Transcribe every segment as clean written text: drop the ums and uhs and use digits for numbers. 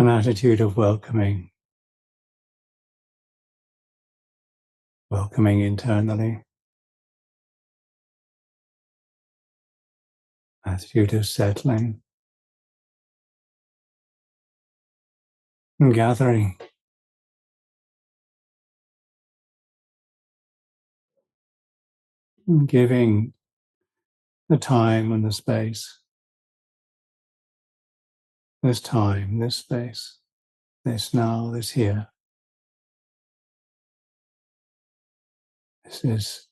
an attitude of welcoming internally, attitude of settling and gathering, and giving the time and the space, this time, this space, this now, this here. This is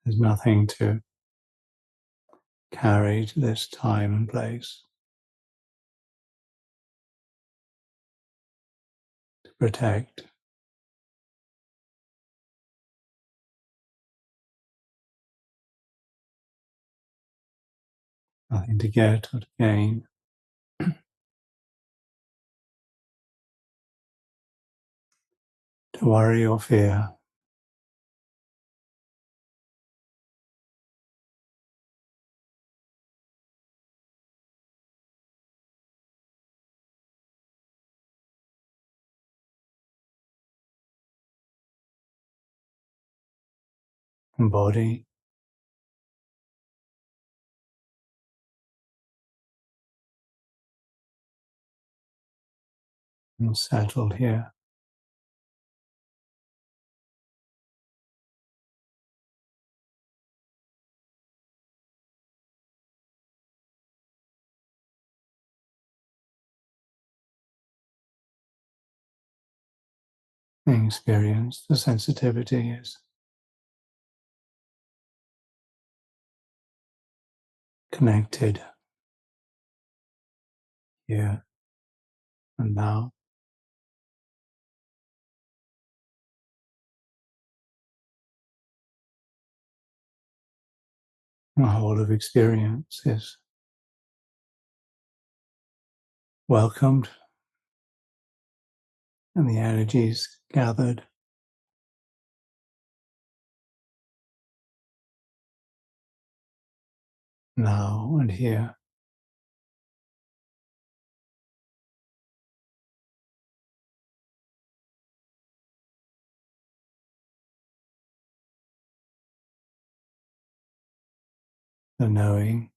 there's nothing to carry to this time and place, to protect, nothing to get or to gain. To worry or fear. And body, and settled here. The experience, the sensitivity is connected here and now. The whole of experience is welcomed, and the energies gathered now and here. The knowing,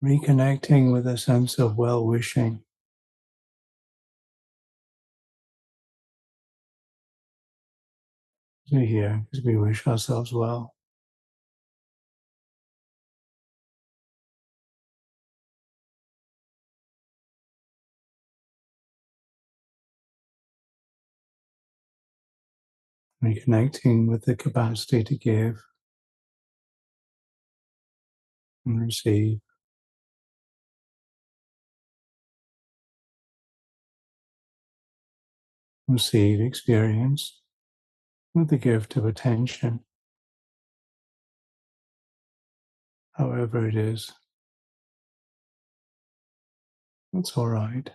reconnecting with a sense of well-wishing. We're here because we wish ourselves well. Reconnecting with the capacity to give and receive. Receive experience with the gift of attention, however it is. It's all right.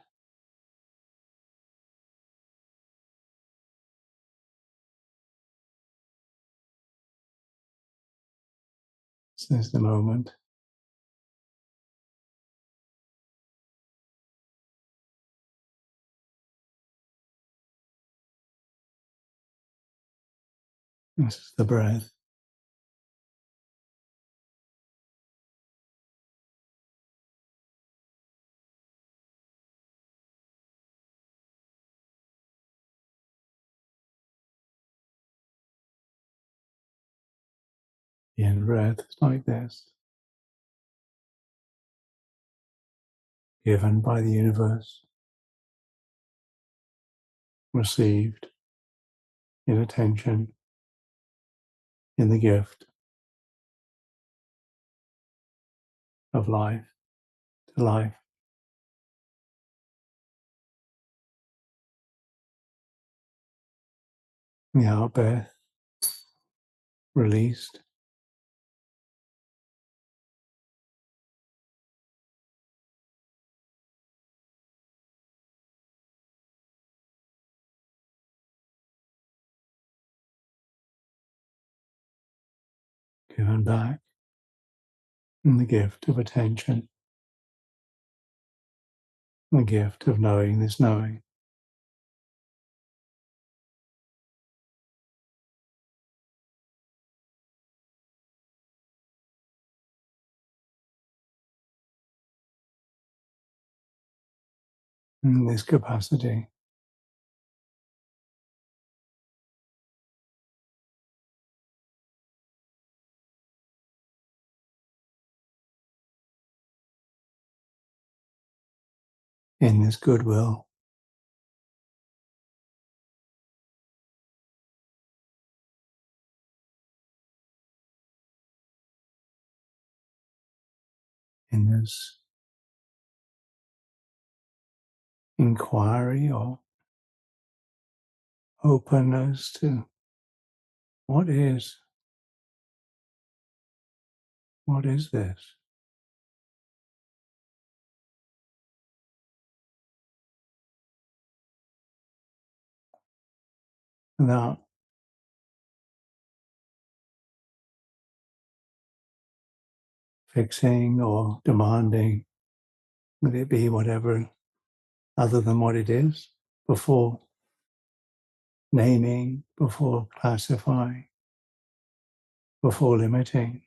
This is the moment. This is the breath. The in-breath is like this, given by the universe, received in attention, in the gift of life to life. The out breath released. Given back. And the gift of attention. The gift of knowing this knowing. In this capacity, in this goodwill, in this inquiry or openness to what is this, without fixing or demanding that it be whatever other than what it is, before naming, before classifying, before limiting.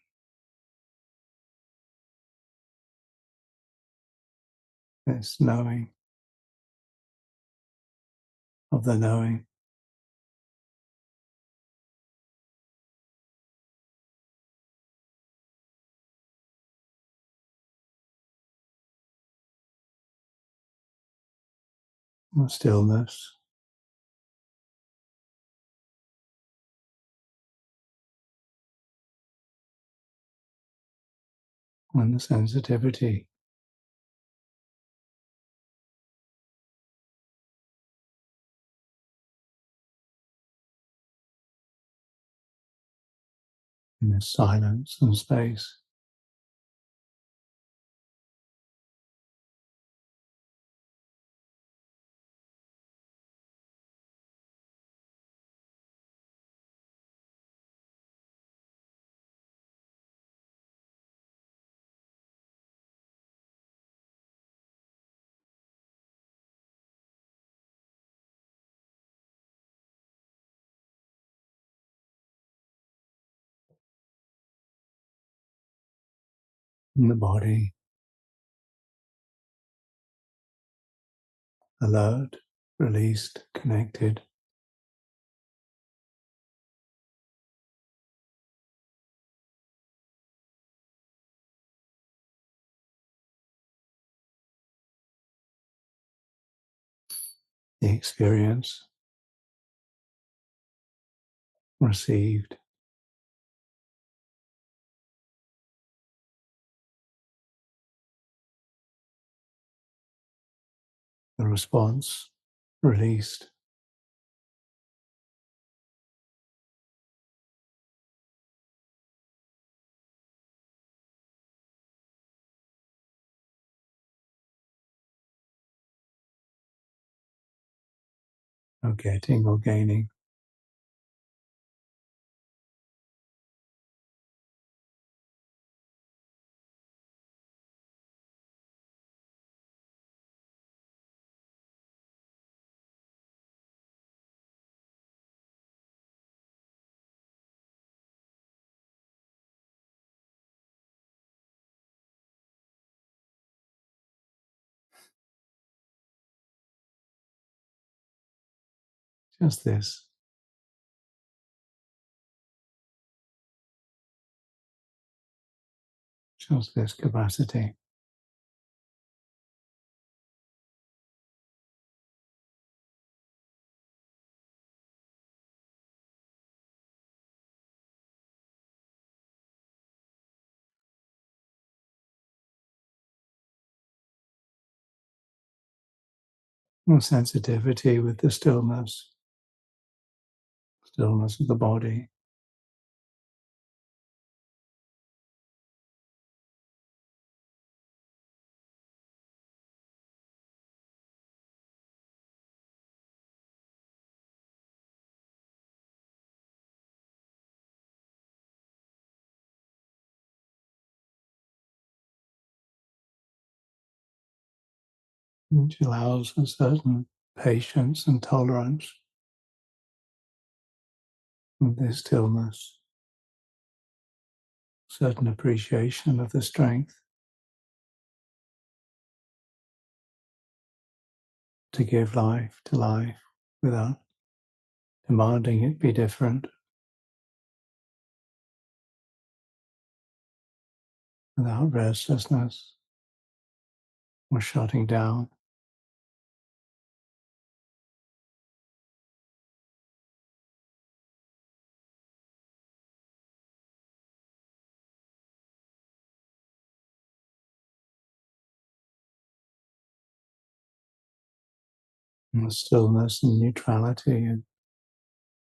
This knowing of the knowing. The stillness, and the sensitivity. In the silence and space. In the body, alert, released, connected. The experience received, the response released. No getting or gaining. Just this. Just this capacity. And sensitivity with the stillness. stillness of the body. Which allows a certain patience and tolerance with this stillness, certain appreciation of the strength to give life to life without demanding it be different, without restlessness or shutting down. And the stillness and neutrality and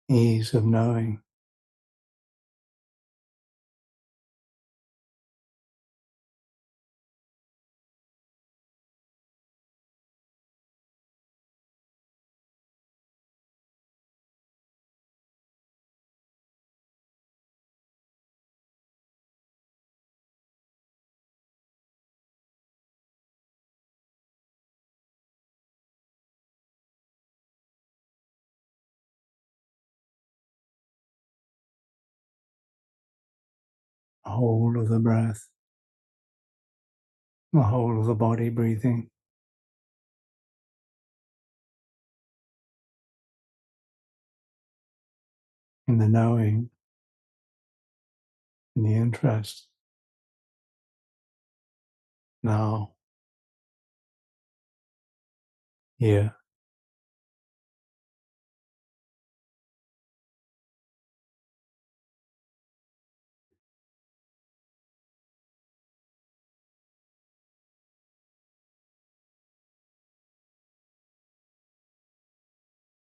ease of knowing. The whole of the breath, the whole of the body breathing. In the knowing, in the interest. Now, here.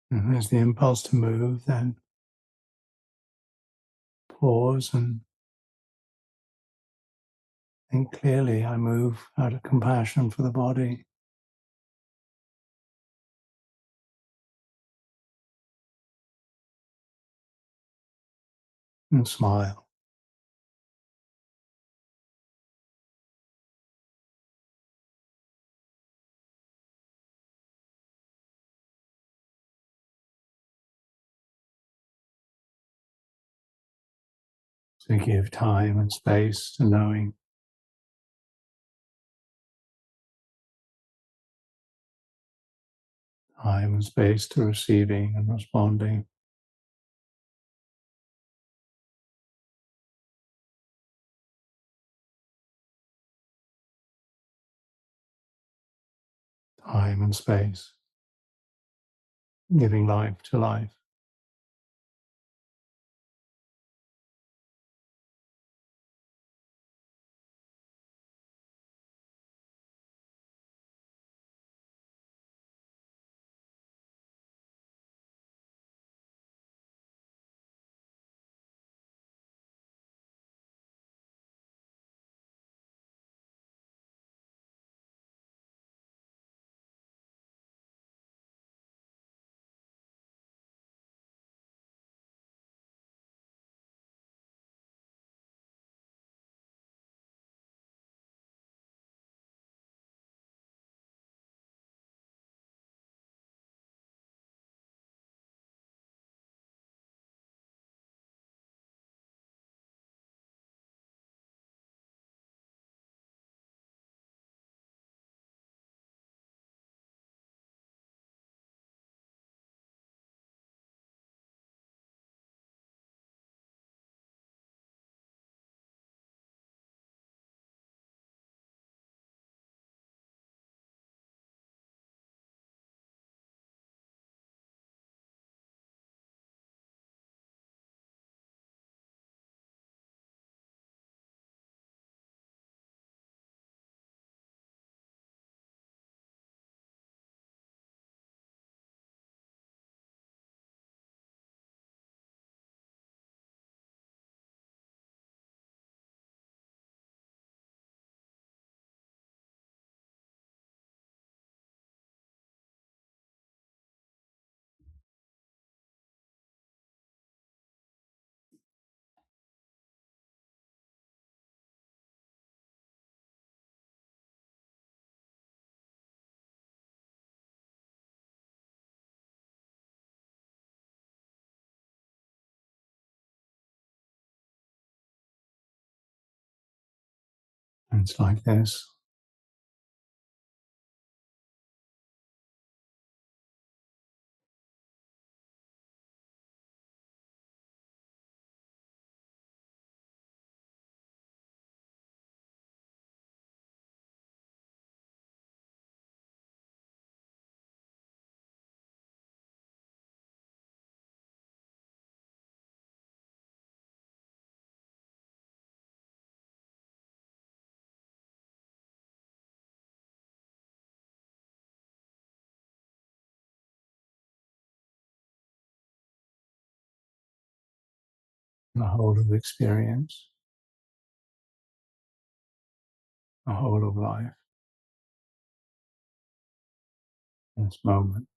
And there's the impulse to move, then pause and think clearly. I move out of compassion for the body and smile. To give time and space to knowing, time and space to receiving and responding. Time and space, giving life to life. And it's like this. The whole of experience, the whole of life, this moment.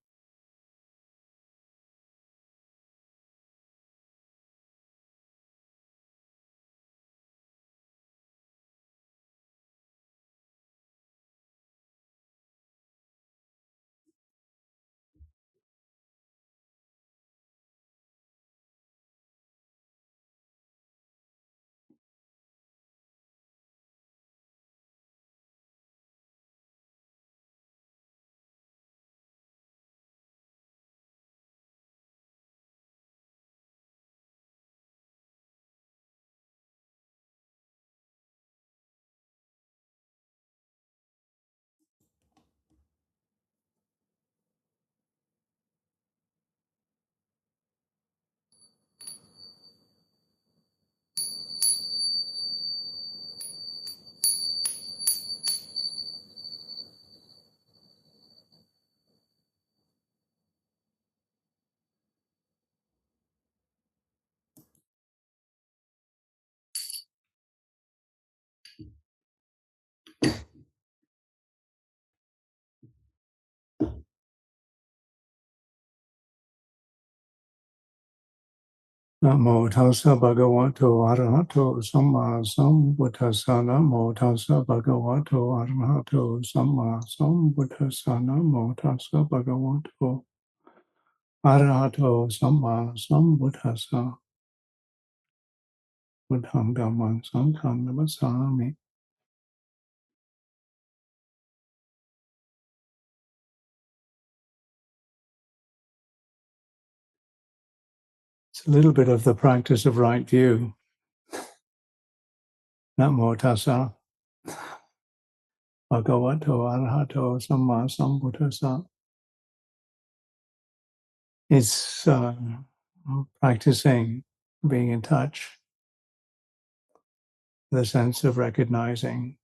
Namo tassa bhagavato arahato samma sambuddhassa. Namo tassa bhagavato arahato samma sambuddhassa. Namo tassa bhagavato arahato samma sambuddhassa. Buddham dhammam sangham namasami. It's a little bit of the practice of right view. Namo tassa bhagavato arahato samma sambuddhassa. It's practicing being in touch with the sense of recognizing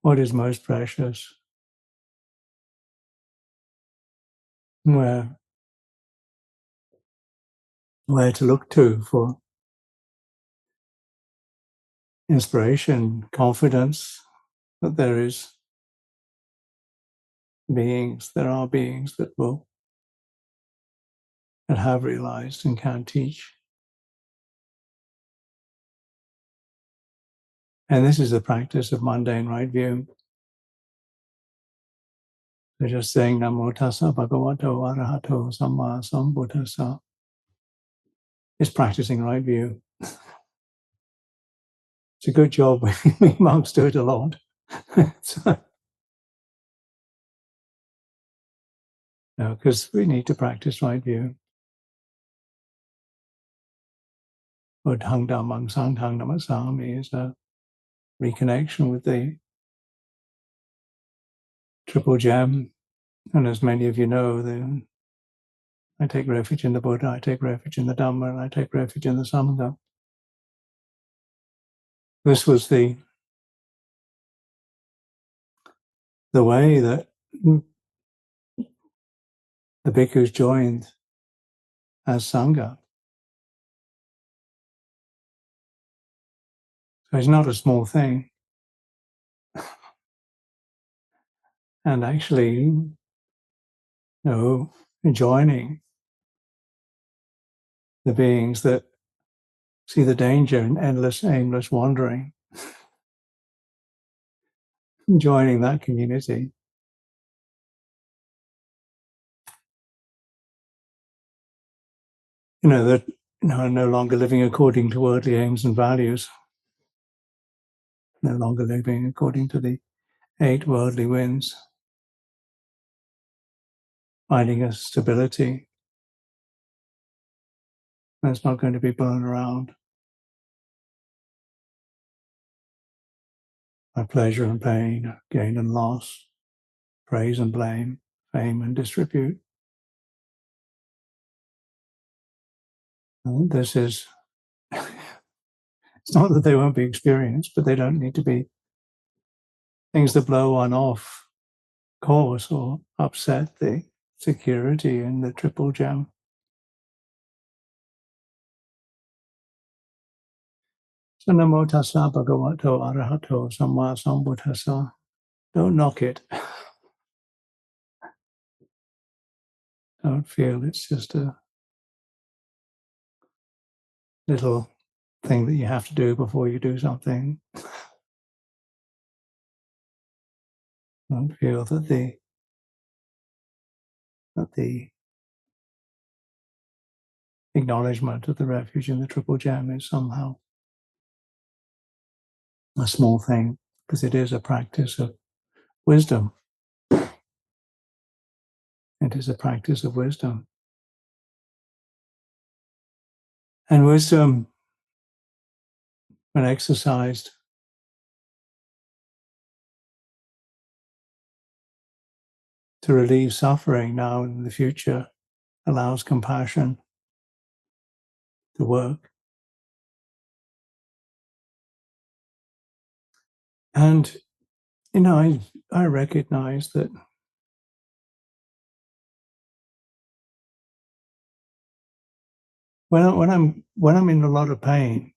what is most precious, where to look to for inspiration, confidence that there are beings that have realized and can teach. And this is the practice of mundane right view. So just saying Namo tassa bhagavato arahato samma sambuddhassa is practicing right view. It's a good job. We monks do it a lot. Because we need to practice right view. Buddhang dhammang sanghang namasami is a reconnection with the triple gem. And as many of you know, I take refuge in the Buddha, I take refuge in the Dhamma, and I take refuge in the Sangha. This was the way that the bhikkhus joined as Sangha. So it's not a small thing. And actually, joining the beings that see the danger in endless, aimless wandering, joining that community. That no longer living according to worldly aims and values, no longer living according to the 8 worldly winds, finding a stability that's not going to be blown around by pleasure and pain, gain and loss, praise and blame, fame and disrepute. And this is, it's not that they won't be experienced, but they don't need to be things that blow one off course or upset the security in the triple gem. So namo tassa bhagavato arahato samma sambuddhassa. Don't knock it. Don't feel it's just a little thing that you have to do before you do something. Don't feel that the acknowledgement of the refuge in the triple gem is somehow a small thing, because it is a practice of wisdom. It is a practice of wisdom. And wisdom, when exercised, to relieve suffering now and in the future, allows compassion to work. And, I recognize that when I'm in a lot of pain,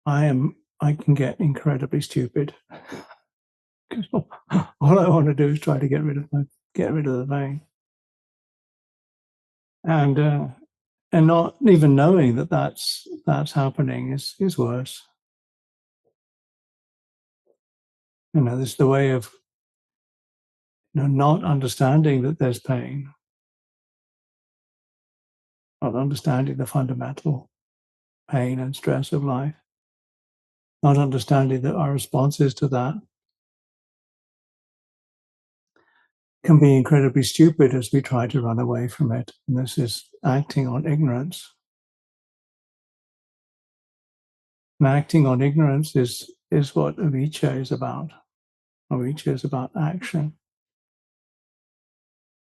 I can get incredibly stupid. All I want to do is try to get rid of the pain, and not even knowing that that's happening is worse. This is the way of not understanding that there's pain, not understanding the fundamental pain and stress of life, not understanding that our responses to that can be incredibly stupid as we try to run away from it. And this is acting on ignorance. And acting on ignorance is what avijja is about. Avijja is about action.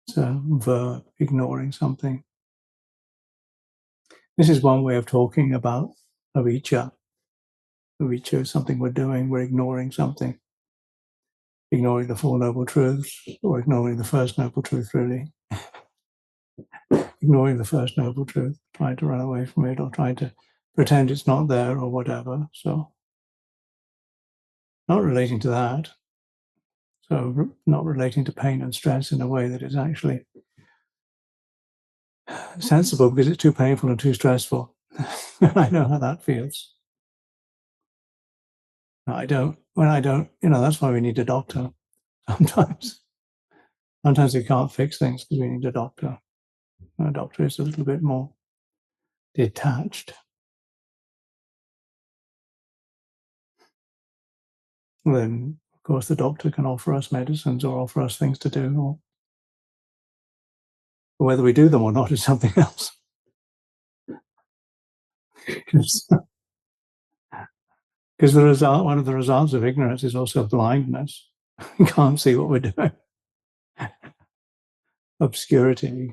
It's a verb, ignoring something. This is one way of talking about avijja. Avijja is something we're doing, we're ignoring something. Ignoring the Four Noble Truths, or ignoring the First Noble Truth, really. Ignoring the First Noble Truth, trying to run away from it, or trying to pretend it's not there, or whatever. So, not relating to that. So, not relating to pain and stress in a way that is actually sensible, because it's too painful and too stressful. I know how that feels. When I don't, that's why we need a doctor. Sometimes we can't fix things because we need a doctor. A doctor is a little bit more detached. Then, of course, the doctor can offer us medicines or offer us things to do, or whether we do them or not is something else. Because one of the results of ignorance is also blindness. You can't see what we're doing. Obscurity.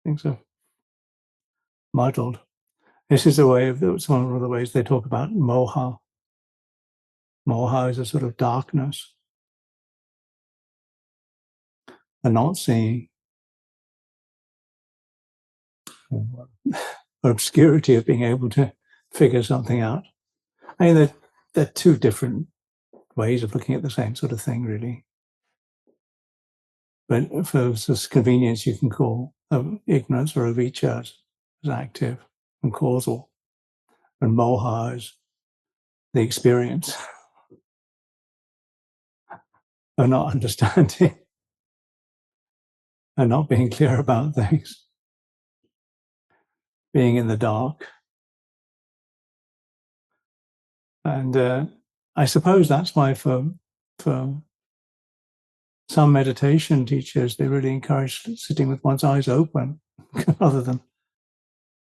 Things are muddled. This is one of the ways they talk about moha. Moha is a sort of darkness, a not seeing, obscurity of being able to figure something out. I mean, they're two different ways of looking at the same sort of thing, really. But for just convenience, you can call ignorance or avijja as active and causal, and moha is the experience of not understanding and not being clear about things. being in the dark. And I suppose that's why for some meditation teachers, they really encourage sitting with one's eyes open rather than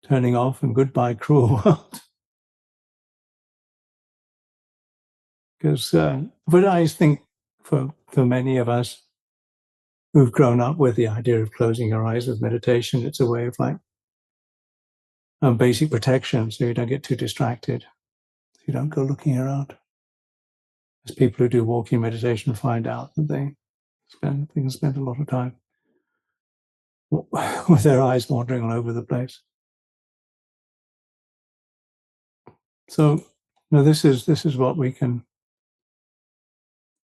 turning off and goodbye cruel world. Because, but I think for many of us who've grown up with the idea of closing your eyes with meditation, it's a way of like basic protection, so you don't get too distracted, so you don't go looking around. As people who do walking meditation find out that they can spend a lot of time with their eyes wandering all over the place. So, no, this is what we can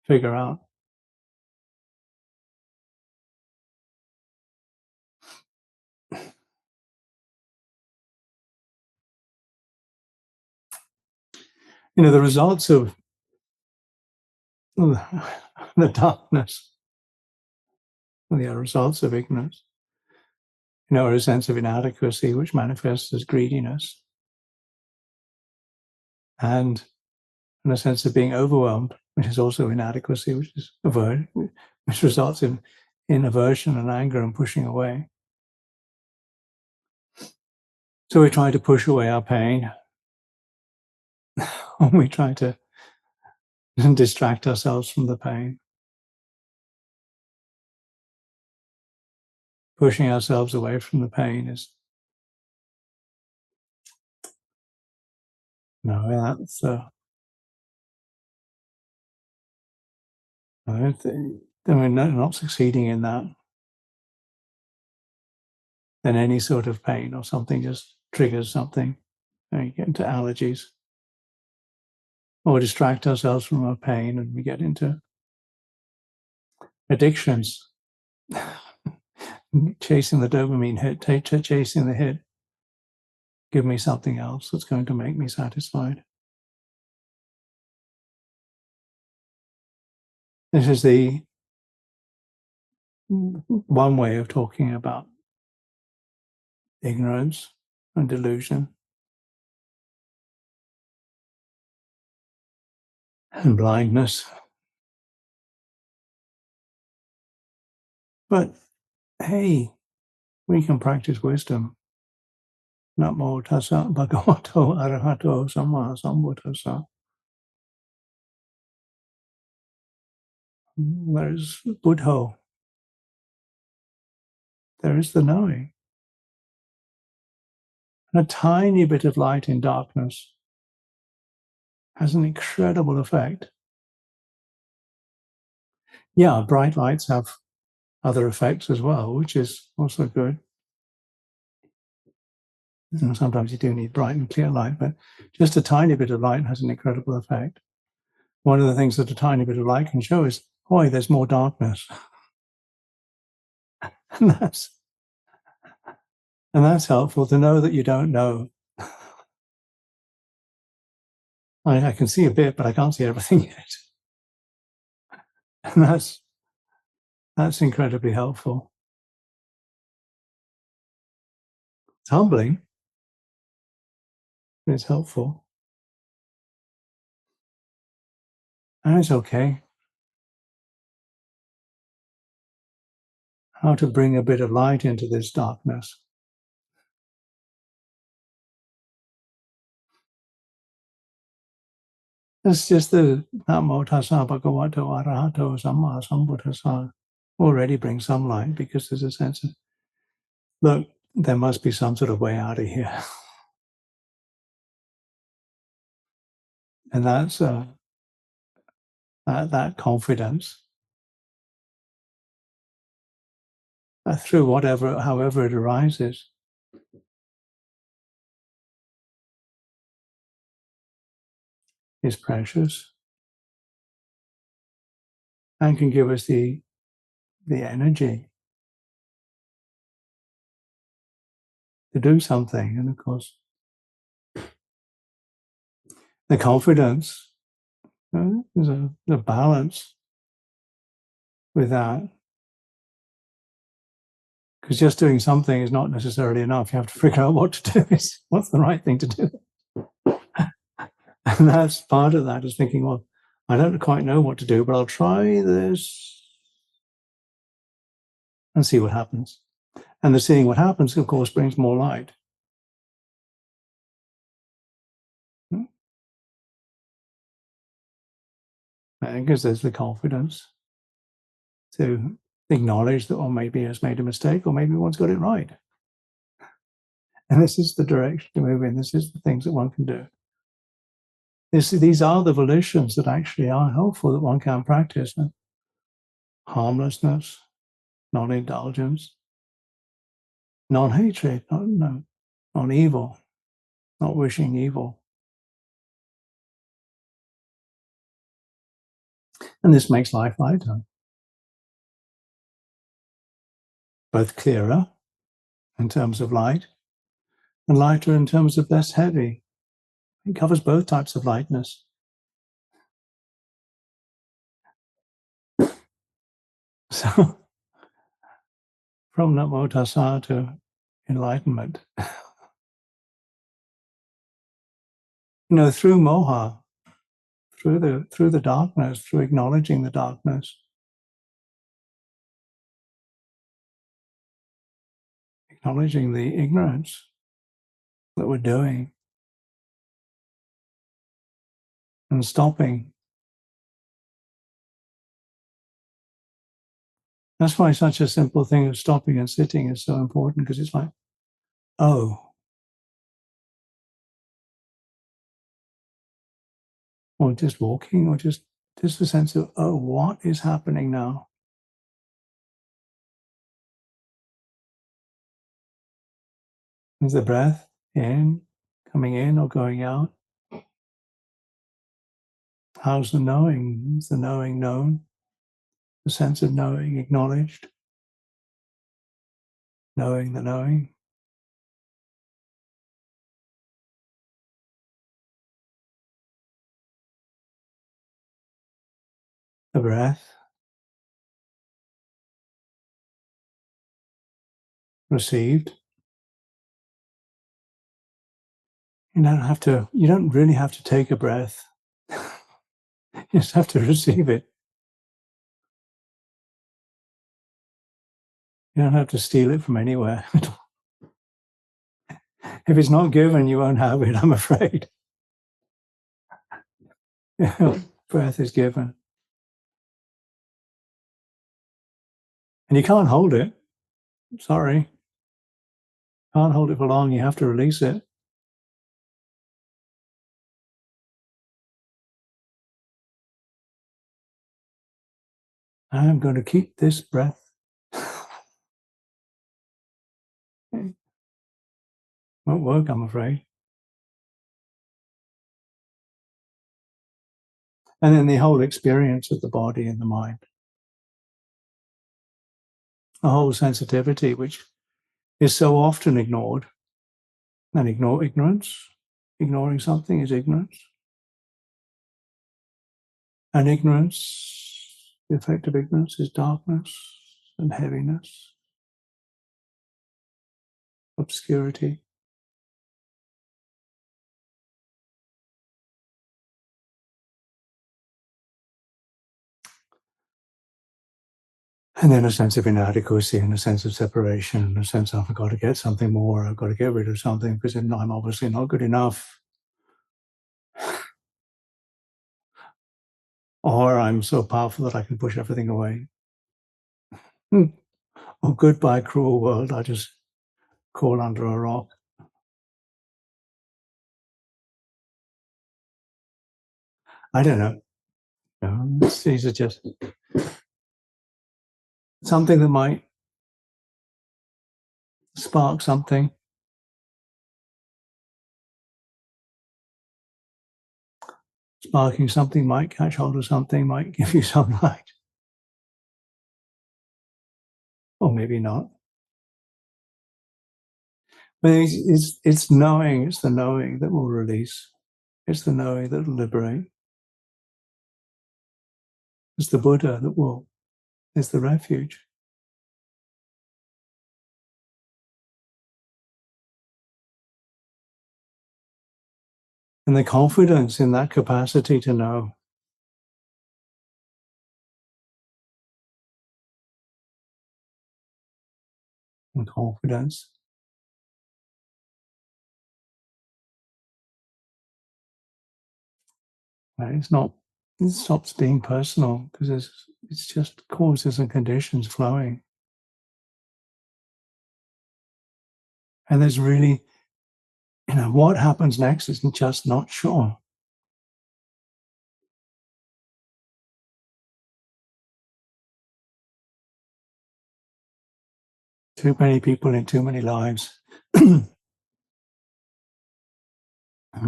figure out. The results of the darkness, the results of ignorance, are a sense of inadequacy, which manifests as greediness, and a sense of being overwhelmed, which is also inadequacy, which is which results in aversion and anger and pushing away. So we try to push away our pain, and we try to distract ourselves from the pain. Pushing ourselves away from the pain is that's not succeeding in that. Then any sort of pain or something just triggers something, and you get into allergies, or distract ourselves from our pain, and we get into addictions. Chasing the dopamine hit, chasing the hit. Give me something else that's going to make me satisfied. This is the one way of talking about ignorance and delusion and blindness. But hey, we can practice wisdom. Namo tassa bhagavato arahato samma sambuddhassa. There is Buddho. There is the knowing. And a tiny bit of light in darkness has an incredible effect. Yeah, bright lights have other effects as well, which is also good. Sometimes you do need bright and clear light, but just a tiny bit of light has an incredible effect. One of the things that a tiny bit of light can show is, boy, there's more darkness. and that's helpful to know that you don't know. I can see a bit, but I can't see everything yet. And that's incredibly helpful. It's humbling, but it's helpful. And it's okay. How to bring a bit of light into this darkness. It's just the Namo tassa bhagavato arahato samma sambuddhassa already brings some light, because there's a sense of, look, there must be some sort of way out of here. And that's that confidence through however it arises, is precious and can give us the energy to do something. And of course, the confidence is a balance with that. Because just doing something is not necessarily enough. You have to figure out what to do. What's the right thing to do? And that's part of that, is thinking, well, I don't quite know what to do, but I'll try this and see what happens. And the seeing what happens, of course, brings more light. Because there's the confidence to acknowledge that, well, maybe has made a mistake, or maybe one's got it right. And this is the direction to move in. This is the things that one can do. These are the volitions that actually are helpful, that one can practice. Harmlessness, non-indulgence, non-hatred, non-evil, not wishing evil. And this makes life lighter, both clearer in terms of light and lighter in terms of less heavy. It covers both types of lightness. So from Namo Tassa to enlightenment, through moha, through the darkness, through acknowledging the darkness, acknowledging the ignorance that we're doing, and stopping. That's why such a simple thing as stopping and sitting is so important, because it's like, oh, or just walking, or just a sense of, oh, what is happening now? Is the breath coming in or going out? How's the knowing? Is the knowing known? The sense of knowing acknowledged? Knowing the knowing? The breath received. You don't really have to take a breath. You just have to receive it. You don't have to steal it from anywhere. If it's not given, you won't have it, I'm afraid. Breath is given. And you can't hold it. Sorry. Can't hold it for long. You have to release it. I'm going to keep this breath. Won't work, I'm afraid. And then the whole experience of the body and the mind. A whole sensitivity, which is so often ignored. And ignorance. Ignoring something is ignorance. And ignorance, the effect of ignorance is darkness and heaviness, obscurity. And then a sense of inadequacy, and a sense of separation, and a sense of, I've got to get something more, I've got to get rid of something because I'm obviously not good enough. Or I'm so powerful that I can push everything away. Oh, goodbye, cruel world. I just crawl under a rock. I don't know. These are just something that might spark something. Sparking something might catch hold of something, might give you some light. Or maybe not. But it's knowing, it's the knowing that will release. It's the knowing that will liberate. It's the Buddha that will, is the refuge. And the confidence in that capacity to know. And confidence. Right? It stops being personal because it's just causes and conditions flowing. And there's really, what happens next is just not sure. Too many people in too many lives have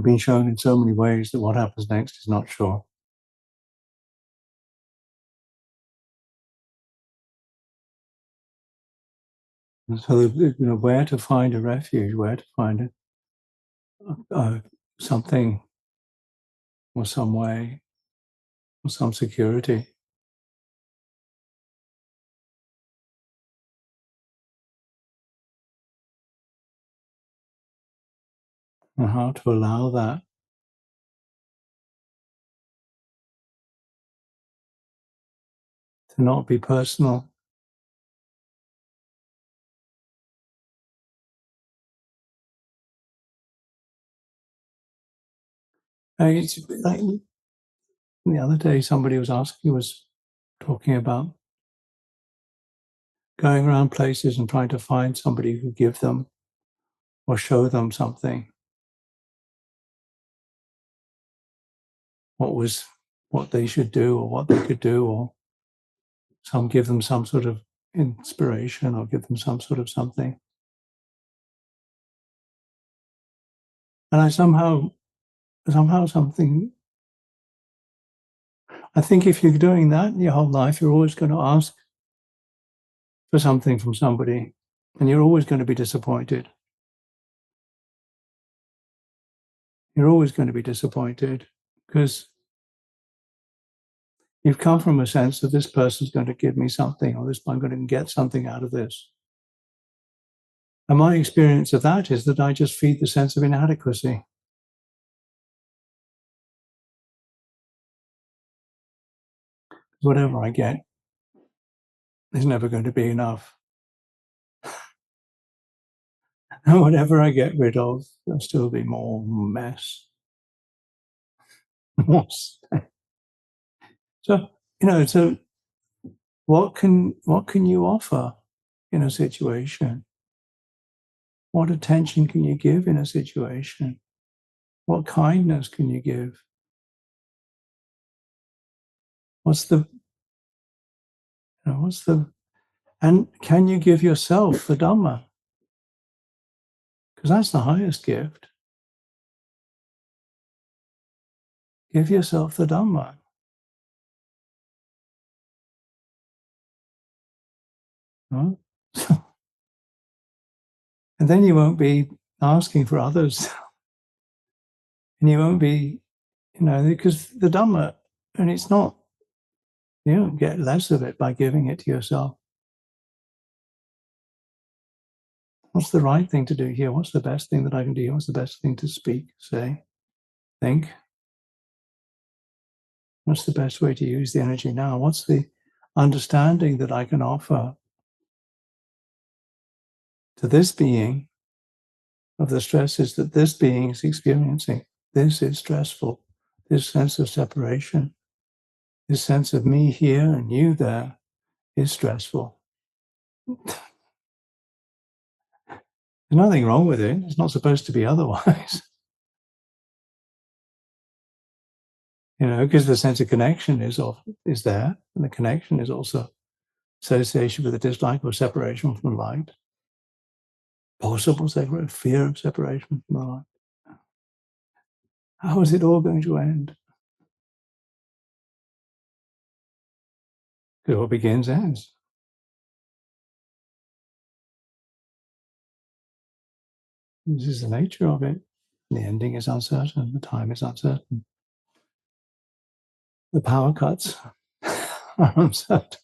been shown in so many ways that what happens next is not sure. And so, where to find a refuge, where to find something or some way or some security. And how to allow that to not be personal. It's like the other day, somebody was talking about going around places and trying to find somebody who give them or show them something. What they should do or what they could do, or give them some sort of inspiration or give them some sort of something. And I somehow something, I think if you're doing that in your whole life, you're always going to ask for something from somebody and you're always going to be disappointed. You're always going to be disappointed because you've come from a sense that this person's going to give me something, or I'm going to get something out of this. And my experience of that is that I just feed the sense of inadequacy. Whatever I get is never going to be enough. And whatever I get rid of, there'll still be more mess. So, what can you offer in a situation? What attention can you give in a situation? What kindness can you give? And can you give yourself the Dhamma? Because that's the highest gift. Give yourself the Dhamma. Huh? And then you won't be asking for others. And you won't be, because the Dhamma, and it's not, you don't get less of it by giving it to yourself. What's the right thing to do here? What's the best thing that I can do here? What's the best thing to speak, say, think? What's the best way to use the energy now? What's the understanding that I can offer to this being of the stresses that this being is experiencing? This is stressful. This sense of separation, this sense of me here and you there is stressful. There's nothing wrong with it. It's not supposed to be otherwise. Because the sense of connection is there, and the connection is also association with the dislike or separation from light. Possible separation, fear of separation from the light. How is it all going to end? Because what begins ends. This is the nature of it. The ending is uncertain. The time is uncertain. The power cuts are uncertain.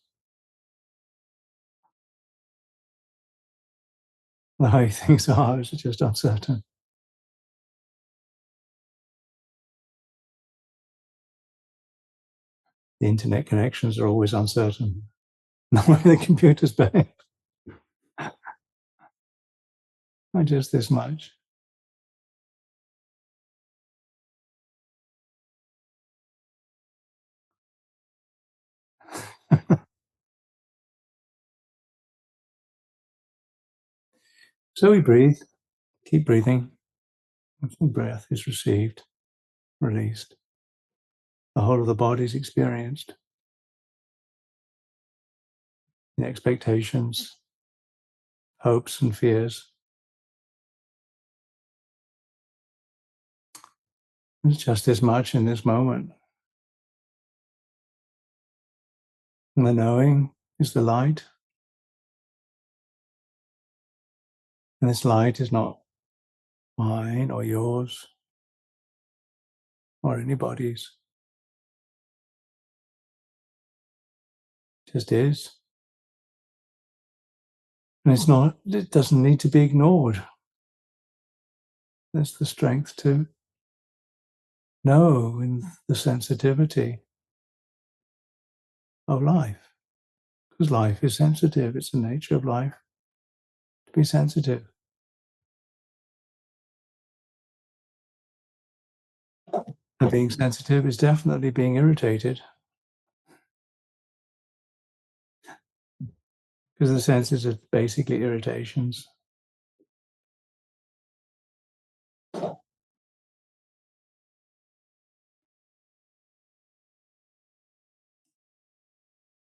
The way things are is just uncertain. The internet connections are always uncertain. Not where the computer's behave. Not just this much. So we breathe, keep breathing. The breath is received, released. The whole of the body is experienced. The expectations, hopes, and fears. It's just as much in this moment. And the knowing is the light. And this light is not mine or yours or anybody's. It just is. And it doesn't need to be ignored. There's the strength to know in the sensitivity of life. Because life is sensitive. It's the nature of life to be sensitive. And being sensitive is definitely being irritated. Because the senses are basically irritations.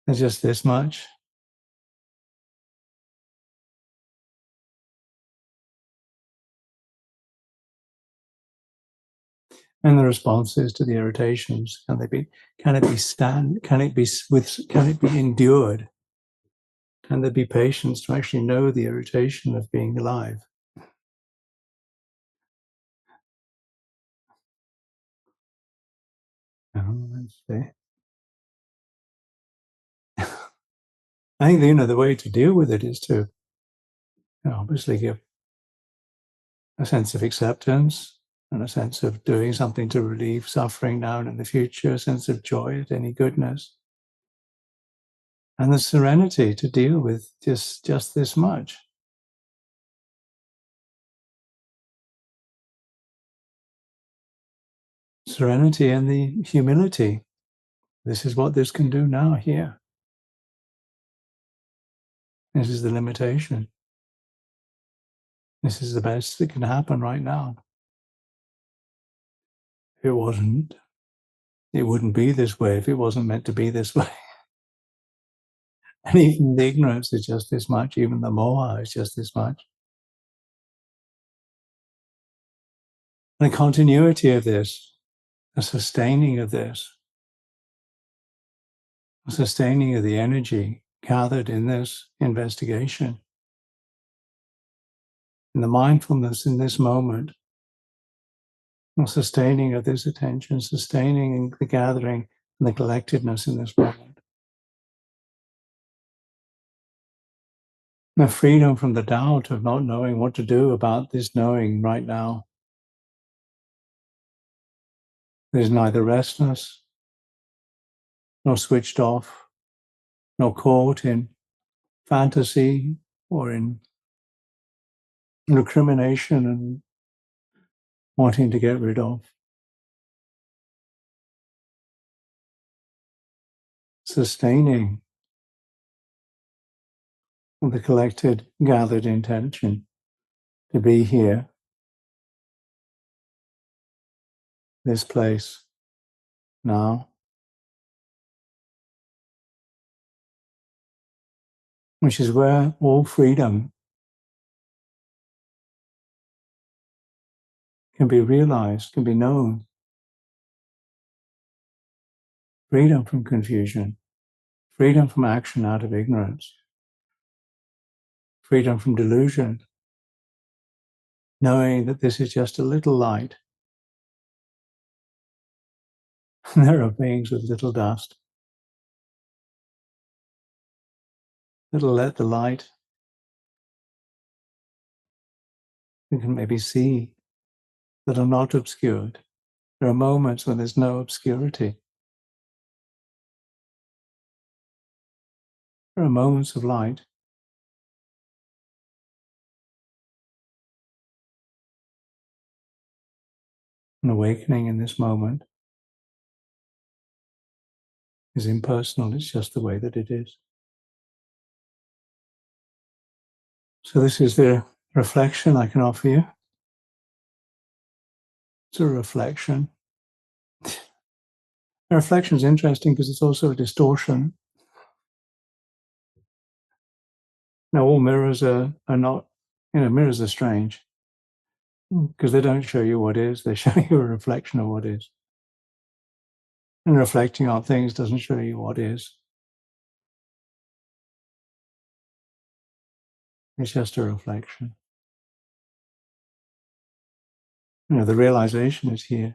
There's just this much. And the responses to the irritations, can it be endured? Can there be patience to actually know the irritation of being alive? Oh, that's fair. I think the way to deal with it is to obviously give a sense of acceptance and a sense of doing something to relieve suffering now and in the future, a sense of joy at any goodness, and the serenity to deal with just this much. Serenity and the humility. This is what this can do now here. This is the limitation. This is the best that can happen right now. If it wasn't, it wouldn't be this way if it wasn't meant to be this way. And even the ignorance is just this much, even the moha is just this much. And the continuity of this, the sustaining of this, the sustaining of the energy gathered in this investigation, in the mindfulness in this moment, the sustaining of this attention, sustaining the gathering and the collectedness in this moment. The freedom from the doubt of not knowing what to do about this knowing right now. There's neither restless, nor switched off, nor caught in fantasy or in recrimination and wanting to get rid of. Sustaining the collected, gathered intention to be here, this place, now, which is where all freedom can be realized, can be known. Freedom from confusion, freedom from action out of ignorance, freedom from delusion, knowing that this is just a little light. There are beings with little dust that'll let the light, you can maybe see, that are not obscured. There are moments when there's no obscurity. There are moments of light. An awakening in this moment is impersonal. It's just the way that it is. So this is the reflection I can offer you. It's a reflection. The reflection is interesting because it's also a distortion. Now, all mirrors are not, mirrors are strange because they don't show you what is, they show you a reflection of what is. And reflecting on things doesn't show you what is. It's just a reflection. The realization is here.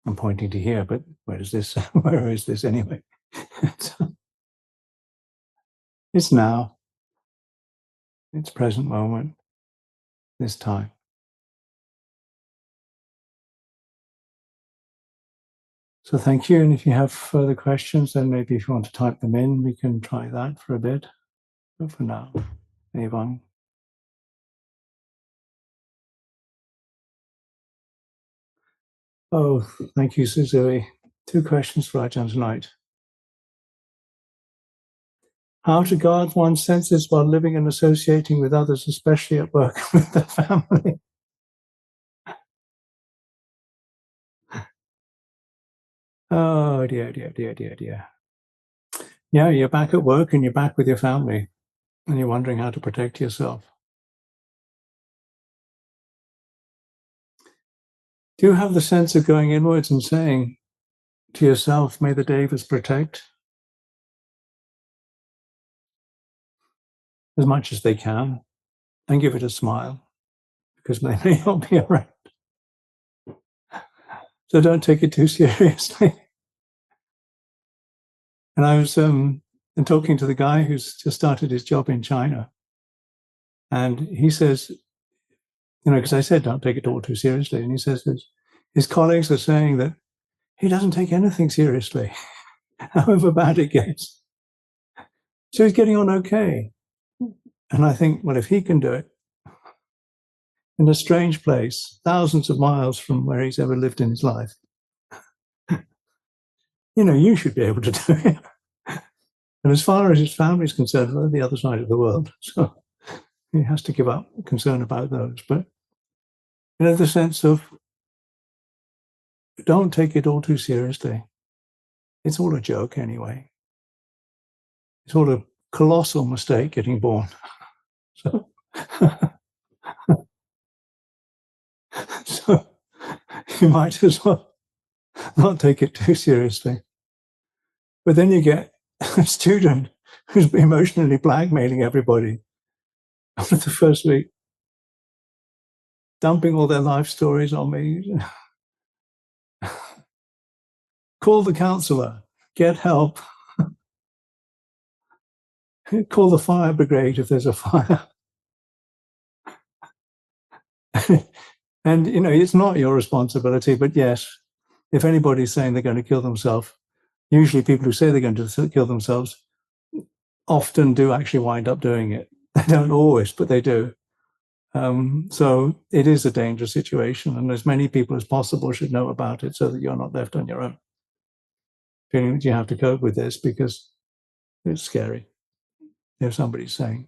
I'm pointing to here, but where is this? Where is this anyway? It's now. It's present moment. This time. So thank you. And if you have further questions, then maybe if you want to type them in, we can try that for a bit. But for now, anyone? Oh, thank you, Suzui. 2 questions for Ajahn tonight. How to guard one's senses while living and associating with others, especially at work with the family. Oh, dear. Yeah, you're back at work and you're back with your family and you're wondering how to protect yourself. Do you have the sense of going inwards and saying to yourself, may the Devas protect as much as they can, and give it a smile, because they may not be around. So don't take it too seriously. And I was talking to the guy who's just started his job in China, and he says, because I said don't take it all too seriously, and he says that his colleagues are saying that he doesn't take anything seriously, however bad it gets. So he's getting on okay. And I think, well, if he can do it in a strange place, thousands of miles from where he's ever lived in his life, you should be able to do it. And as far as his family is concerned, they're the other side of the world. So he has to give up concern about those. But the sense of don't take it all too seriously. It's all a joke anyway. It's all a colossal mistake getting born. So, so you might as well not take it too seriously. But then you get a student who's emotionally blackmailing everybody after the first week, dumping all their life stories on me. Call the counselor, get help, call the fire brigade if there's a fire. And, it's not your responsibility, but yes, if anybody's saying they're going to kill themselves, usually people who say they're going to kill themselves often do actually wind up doing it. They don't always, but they do. So it is a dangerous situation, and as many people as possible should know about it so that you're not left on your own, feeling that you have to cope with this because it's scary. If somebody's saying,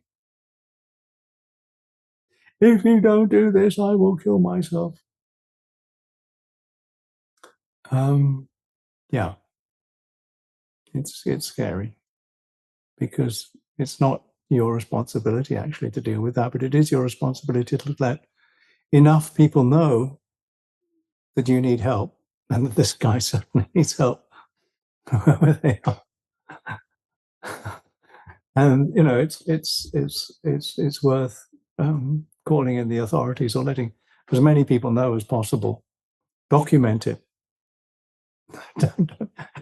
if you don't do this, I will kill myself. Yeah, it's scary because it's not your responsibility actually to deal with that, but it is your responsibility to let enough people know that you need help and that this guy certainly needs help, whoever they are. And it's worth calling in the authorities or letting as many people know as possible. Document it.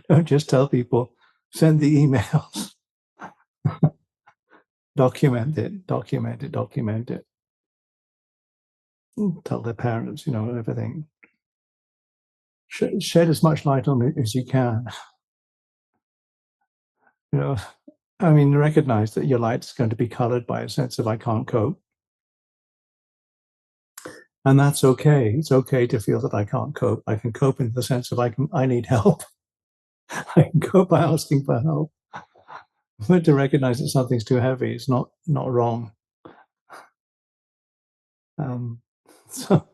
Don't just tell people. Send the emails. Document it. Tell their parents, everything. Shed as much light on it as you can. I mean, recognize that your light's going to be colored by a sense of I can't cope. And that's okay. It's okay to feel that I can't cope. I can cope in the sense of I need help. I can cope by asking for help. But to recognize that something's too heavy is not wrong. So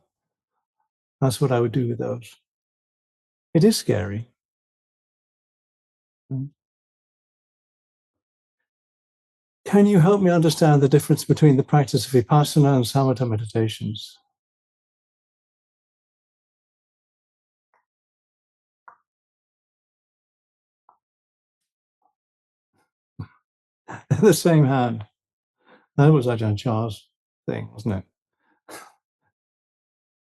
that's what I would do with those. It is scary. Can you help me understand the difference between the practice of vipassana and samatha meditations? The same hand. That was Ajahn Chah's thing, wasn't it?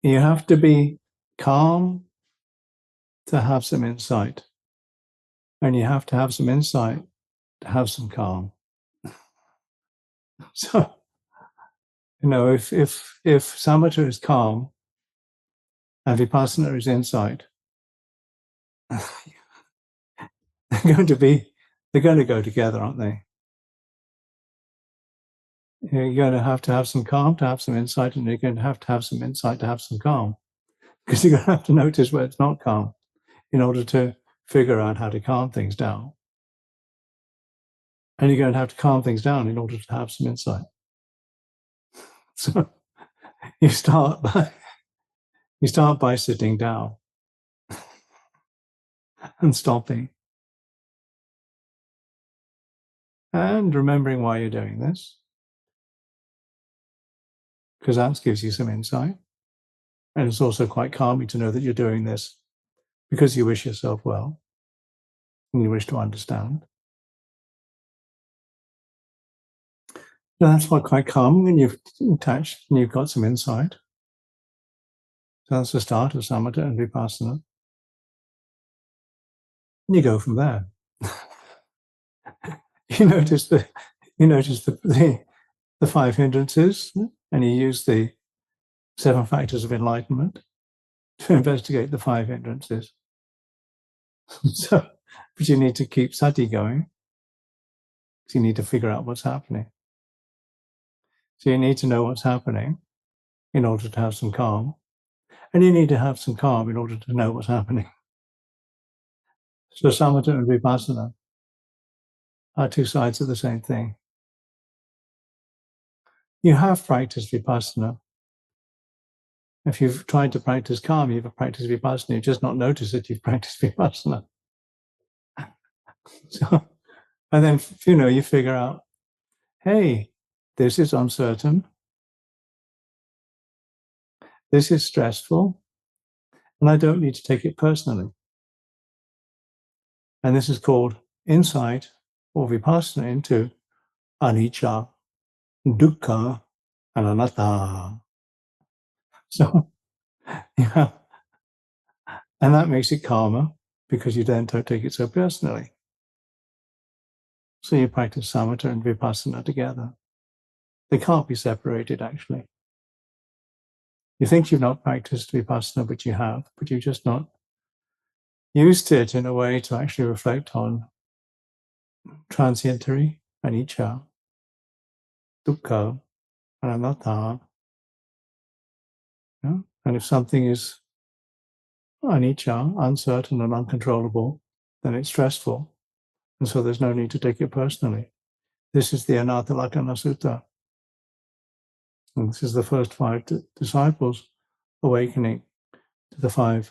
You have to be calm to have some insight. And you have to have some insight to have some calm. So, if samatha is calm and vipassana is insight, they're going to go together, aren't they? You're going to have some calm to have some insight, and you're going to have some insight to have some calm, because you're going to have to notice where it's not calm in order to figure out how to calm things down. And you're going to have to calm things down in order to have some insight. So you start by sitting down and stopping and remembering why you're doing this, because that gives you some insight. And it's also quite calming to know that you're doing this because you wish yourself well and you wish to understand. So that's quite calming, and you've attached and you've got some insight. So that's the start of samatha and vipassana. And you go from there. you notice the five hindrances, and you use the 7 factors of enlightenment to investigate the 5 hindrances. So, but you need to keep sati going, because you need to figure out what's happening. So you need to know what's happening in order to have some calm, and you need to have some calm in order to know what's happening. So samatha and vipassana are 2 sides of the same thing. You have practiced vipassana. If you've tried to practice calm, you've practiced vipassana. You've just not noticed that you've practiced vipassana. So, and then you figure out, hey, this is uncertain, this is stressful, and I don't need to take it personally. And this is called insight or vipassana into anicca, dukkha, and anatta. So, and that makes it calmer, because you then don't take it so personally. So you practice samatha and vipassana together. They can't be separated, actually. You think you've not practiced vipassana, but you have, but you've just not used it in a way to actually reflect on transientary, anicca, dukkha, and anatta. Yeah? And if something is anicca, uncertain and uncontrollable, then it's stressful. And so there's no need to take it personally. This is the Anatta Lakkhana Sutta. And this is the first 5 disciples awakening to the 5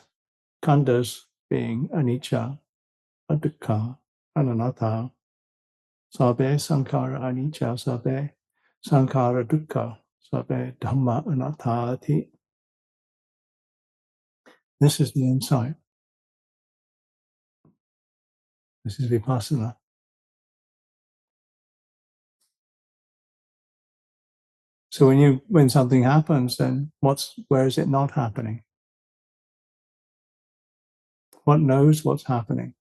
khandhas, being anicca, dukkha, and anatta. Sabbe sankhara anicca, sabbe sankhara dukkha, sabbe dhamma anattati. This is the insight. This is vipassana. So when something happens, then where is it not happening? What knows what's happening?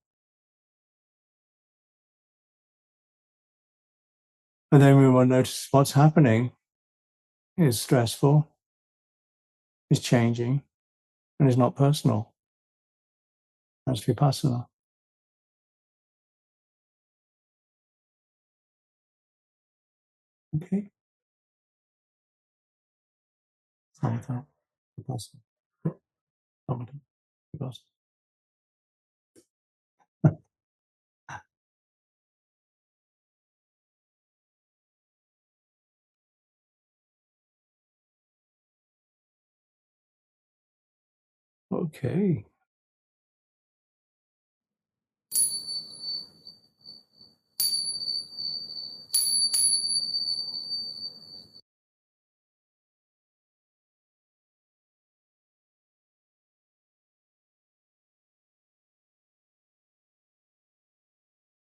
And then we will notice what's happening is stressful, is changing, and is not personal. That's vipassana. Okay. Samatha, Vipassana. Samatha, Vipassana. Okay.